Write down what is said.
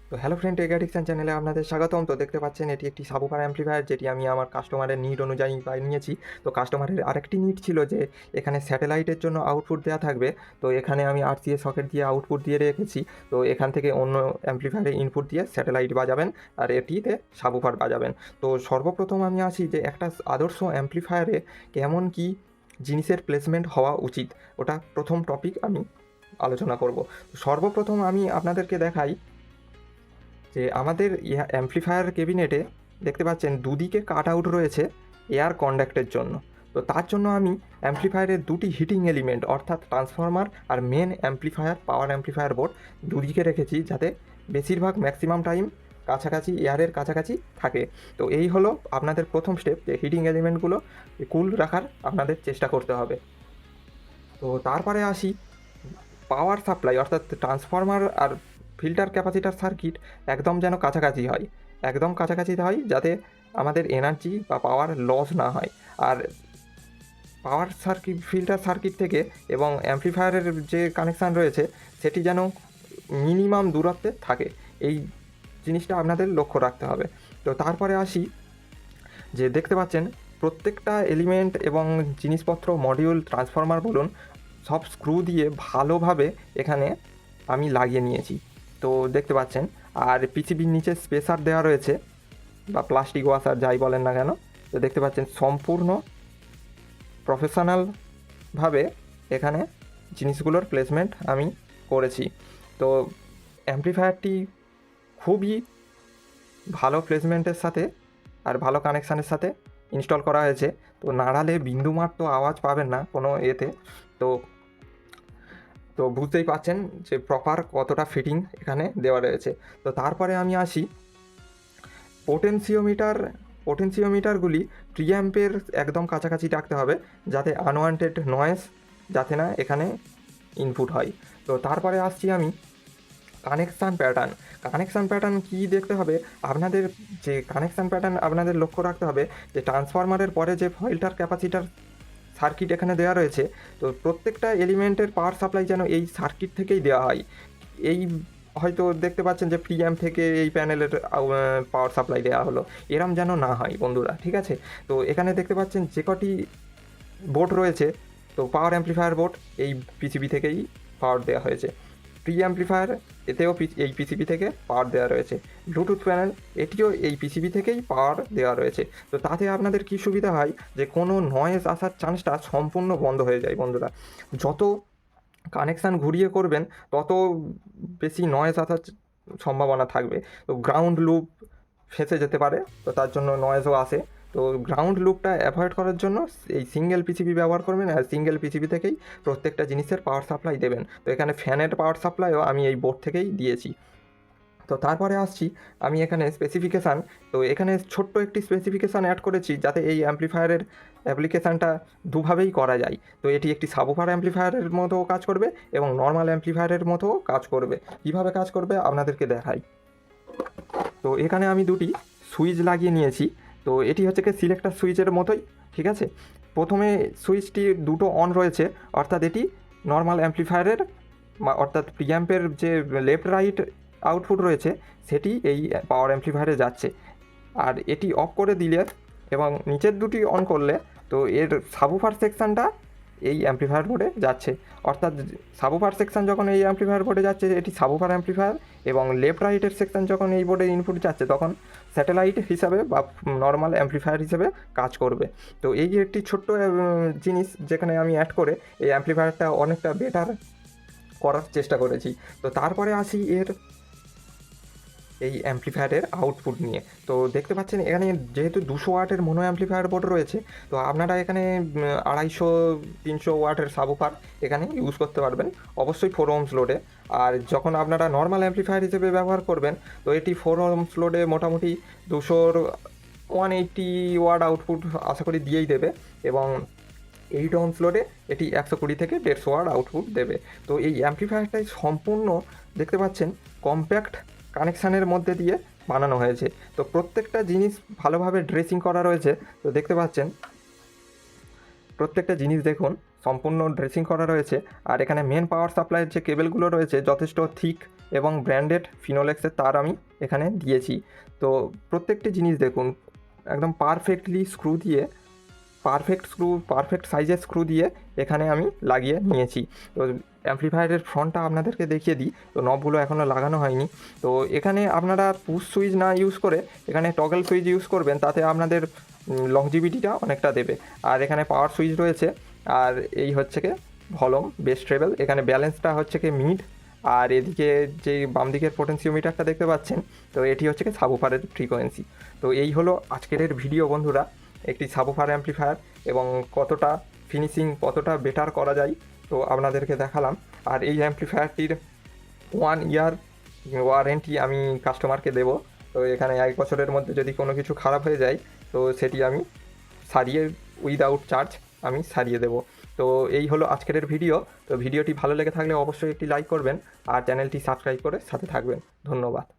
তো hello friend, take addiction চ্যানেলে আপনাদের স্বাগতম। তো দেখতে পাচ্ছেন এটি একটি সাবুফার অ্যাম্প্লিফায়ার, যেটি আমি আমার কাস্টমারের নিড অনুযায়ী বানিয়েছি। তো কাস্টমারের আরেকটি নিড ছিল যে এখানে স্যাটেলাইটের জন্য আউটপুট দেওয়া থাকবে। তো এখানে আমি আরসিএস সকেট দিয়ে আউটপুট দিয়ে রেখেছি। তো এখান থেকে অন্য অ্যাম্প্লিফায়ারে ইনপুট দিয়ে স্যাটেলাইট বাজাবেন আর এটিতে সাবুফার বাজাবেন। তো সর্বপ্রথম আমি আসি যে একটা আদর্শ অ্যাম্প্লিফায়ারে কেমন কি জিনিসের প্লেসমেন্ট হওয়া উচিত, ওটা প্রথম টপিক আমি আলোচনা করব। সর্বপ্রথম আমি আপনাদেরকে দেখাই যে আমাদের অ্যাম্প্লিফায়ার ক্যাবিনেটে দেখতে পাচ্ছেন দুদিকে কাট আউট রয়েছে এয়ার কন্ডাক্টের জন্য। তো তার জন্য আমি অ্যাম্প্লিফায়ারের দুটি হিটিং এলিমেন্ট অর্থাৎ ট্রান্সফর্মার আর মেন অ্যাম্প্লিফায়ার পাওয়ার অ্যাম্প্লিফায়ার বোর্ড দুদিকে রেখেছি, যাতে বেশিরভাগ ম্যাক্সিমাম টাইম কাছাকাছি এয়ারের কাছাকাছি থাকে। তো এই হলো আপনাদের প্রথম স্টেপ, যে হিটিং এলিমেন্টগুলো কুল রাখার আপনাদের চেষ্টা করতে হবে। তো তারপরে আসি পাওয়ার সাপ্লাই অর্থাৎ ট্রান্সফর্মার আর ফিল্টার ক্যাপাসিটার সার্কিট একদম যেন কাছাকাছি হয়, একদম কাছাকাছি হয়, যাতে আমাদের এনার্জি বা পাওয়ার লস না হয়। আর পাওয়ার সার্কিট ফিল্টার সার্কিট থেকে এবং অ্যাম্প্লিফায়ারের যে কানেকশান রয়েছে সেটি যেন মিনিমাম দূরত্বে থাকে, এই জিনিসটা আপনাদের লক্ষ্য রাখতে হবে। তো তারপরে আসি যে দেখতে পাচ্ছেন প্রত্যেকটা এলিমেন্ট এবং জিনিসপত্র মডিউল ট্রান্সফর্মার বলুন সব স্ক্রু দিয়ে ভালোভাবে এখানে আমি লাগিয়ে নিয়েছি। তো দেখতে পাচ্ছেন আর পিসিবির নিচে স্পেসার দেওয়া রয়েছে বা প্লাস্টিক ওয়াশার যাই বলেন না কেন। তো দেখতে পাচ্ছেন সম্পূর্ণ প্রফেশনালভাবে এখানে জিনিসগুলোর প্লেসমেন্ট আমি করেছি। তো অ্যাম্প্লিফায়ারটি খুবই ভালো প্লেসমেন্টের সাথে আর ভালো কানেকশানের সাথে ইনস্টল করা হয়েছে। তো নাড়ালে বিন্দুমাত্র আওয়াজ পাবেন না কোনো এতে। তো তো বুঝতেই পারছেন যে প্রপার কতটা ফিটিং এখানে দেওয়া রয়েছে। তো তারপরে আমি আসি পোটেনশিওমিটারগুলি প্রিঅ্যাম্পের একদম কাছাকাছি রাখতে হবে, যাতে আনওয়ান্টেড নয়েজ যাতে না এখানে ইনপুট হয়। তো তারপরে আসছি আমি কানেকশান প্যাটার্ন কী দেখতে হবে আপনাদের, যে কানেকশান প্যাটার্ন আপনাদের লক্ষ্য রাখতে হবে যে ট্রান্সফরমারের পরে যে ফিল্টার ক্যাপাসিটার সার্কিট এখানে দেওয়া রয়েছে, তো প্রত্যেকটা এলিমেন্টের পাওয়ার সাপ্লাই যেন এই সার্কিট থেকেই দেওয়া হয়। এই হয়তো দেখতে পাচ্ছেন যে প্রিঅ্যাম্প থেকে এই প্যানেলের পাওয়ার সাপ্লাই দেওয়া হলো, এরম যেন না হয় বন্ধুরা, ঠিক আছে? তো এখানে দেখতে পাচ্ছেন যে কটি বোর্ড রয়েছে, তো পাওয়ার অ্যাম্প্লিফায়ার বোর্ড এই পিসিবি থেকেই পাওয়ার দেওয়া হয়েছে। প্রি অ্যাম্প্লিফায়ার এতেও এই পিসিবি থেকে পাওয়ার দেওয়া রয়েছে। ব্লুটুথ প্যানেল এটিও এই পিসিবি থেকেই পাওয়ার দেওয়া রয়েছে। তো তাতে আপনাদের কী সুবিধা হয় যে কোনো নয়েজ আসার চান্সটা সম্পূর্ণ বন্ধ হয়ে যায় বন্ধুরা। যত কানেকশান ঘুরিয়ে করবেন তত বেশি নয়েজ আসার সম্ভাবনা থাকবে। তো গ্রাউন্ড লুপ ফেঁসে যেতে পারে, তো তার জন্য নয়েজও আসে। তো গ্রাউন্ড লুপটা অ্যাভয়েড করার জন্য এই সিঙ্গেল পিসিবি ব্যবহার করবেন, আর সিঙ্গেল পিসিবি থেকেই প্রত্যেকটা জিনিসের পাওয়ার সাপ্লাই দেবেন। তো এখানে ফ্যানের পাওয়ার সাপ্লাইও আমি এই বোর্ড থেকেই দিয়েছি। তো তারপরে আসছি আমি এখানে স্পেসিফিকেশান। তো এখানে ছোট্ট একটি স্পেসিফিকেশান অ্যাড করেছি, যাতে এই অ্যাম্প্লিফায়ারের অ্যাপ্লিকেশানটা দুভাবেই করা যায়। তো এটি একটি সাবউফার অ্যাম্প্লিফায়ারের মতো কাজ করবে এবং নর্মাল অ্যাম্প্লিফায়ারের মতো কাজ করবে। কীভাবে কাজ করবে আপনাদেরকে দেখাই। তো এখানে আমি দুটি সুইচ লাগিয়ে নিয়েছি। তো এটি হচ্ছে কি সিলেক্টার সুইচের মতোই, ঠিক আছে? প্রথমে সুইচটি দুটো অন রয়েছে, অর্থাৎ এটি নর্মাল অ্যাম্প্লিফায়ারের অর্থাৎ প্রিঅ্যাম্পের যে লেফট রাইট আউটপুট রয়েছে সেটি এই পাওয়ার অ্যাম্প্লিফায়ারে যাচ্ছে। আর এটি অফ করে দিলে এবং নিচের দুটি অন করলে তো এর সাবউফার সেকশানটা এই অ্যাম্প্লিফায়ার বোর্ডে যাচ্ছে। অর্থাৎ সাবউফার সেকশান যখন এই অ্যাম্প্লিফায়ার বোর্ডে যাচ্ছে এটি সাবউফার অ্যাম্প্লিফায়ার, এবং লেফট রাইটের সেকশান যখন এই বোর্ডে ইনপুট যাচ্ছে তখন স্যাটেলাইট হিসাবে বা নর্মাল অ্যাম্প্লিফায়ার হিসেবে কাজ করবে। তো এই একটি ছোট্ট জিনিস যেখানে আমি অ্যাড করে এই অ্যাম্প্লিফায়ারটা অনেকটা বেটার করার চেষ্টা করেছি। তো তারপরে আসি এর এই অ্যাম্প্লিফায়ারের আউটপুট নিয়ে। তো দেখতে পাচ্ছেন এখানে যেহেতু 200 ওয়াটের মোনো অ্যাম্প্লিফায়ার বোর্ড রয়েছে, তো আপনারা এখানে 250-300 ওয়াটের সাবউফার এখানে ইউজ করতে পারবেন, অবশ্যই 4 ohms লোডে। আর যখন আপনারা নর্মাল অ্যাম্প্লিফায়ার হিসেবে ব্যবহার করবেন তো এটি 4 ohms লোডে মোটামুটি 200 180 ওয়াট আউটপুট আশা করি দিয়েই দেবে, এবং 8 ohms লোডে এটি 120 থেকে 150 ওয়াট আউটপুট দেবে। তো এই অ্যাম্প্লিফায়ারটাই সম্পূর্ণ দেখতে পাচ্ছেন কম্প্যাক্ট কানেকশানের মধ্যে দিয়ে বানানো হয়েছে। তো প্রত্যেকটা জিনিস ভালোভাবে ড্রেসিং করা রয়েছে। তো দেখতে পাচ্ছেন প্রত্যেকটা জিনিস সম্পূর্ণ ড্রেসিং করা রয়েছে। আর এখানে মেন পাওয়ার সাপ্লাইয়ের যে কেবেলগুলো রয়েছে যথেষ্ট থিক এবং ব্র্যান্ডেড ফিনোলেক্সের তার আমি এখানে দিয়েছি। তো প্রত্যেকটি জিনিস দেখুন একদম পারফেক্টলি স্ক্রু দিয়ে পারফেক্ট সাইজের স্ক্রু দিয়ে এখানে আমি লাগিয়ে নিয়েছি। তো অ্যাম্প্লিফায়ারের ফ্রন্টটা আপনাদেরকে দেখিয়ে দিই। তো নবগুলো এখনও লাগানো হয়নি। তো এখানে আপনারা পুশ সুইচ না ইউজ করে এখানে টগল সুইচ ইউজ করবেন, তাতে আপনাদের লংজিভিটিটা অনেকটা দেবে। আর এখানে পাওয়ার সুইচ রয়েছে, আর এই হচ্ছে কি ভলম বেস ট্রেবল, এখানে ব্যালেন্সটা হচ্ছে কি মিড, আর এদিকে যে বাম দিকের পোটেন্সিওমিটারটা দেখতে পাচ্ছেন, তো এটি হচ্ছে কি সাবউফারের ফ্রিকোয়েন্সি। তো এই হলো আজকের ভিডিও বন্ধুরা, একটি সাবউফার অ্যাম্প্লিফায়ার এবং কতটা ফিনিশিং কতটা বেটার করা যায় তো আপনাদেরকে দেখালাম। আর এই অ্যাম্প্লিফায়ারটির 1 ইয়ার ওয়ারেন্টি আমি কাস্টমারকে দেবো। তো এখানে 1 বছরের মধ্যে যদি কোনো কিছু খারাপ হয়ে যায় তো সেটি আমি সারিয়ে উইদাউট চার্জ আমি সারিয়ে দেবো। তো এই হলো আজকের ভিডিও। তো ভিডিওটি ভালো লেগে থাকলে অবশ্যই একটি লাইক করবেন আর চ্যানেলটি সাবস্ক্রাইব করে সাথে থাকবেন। ধন্যবাদ।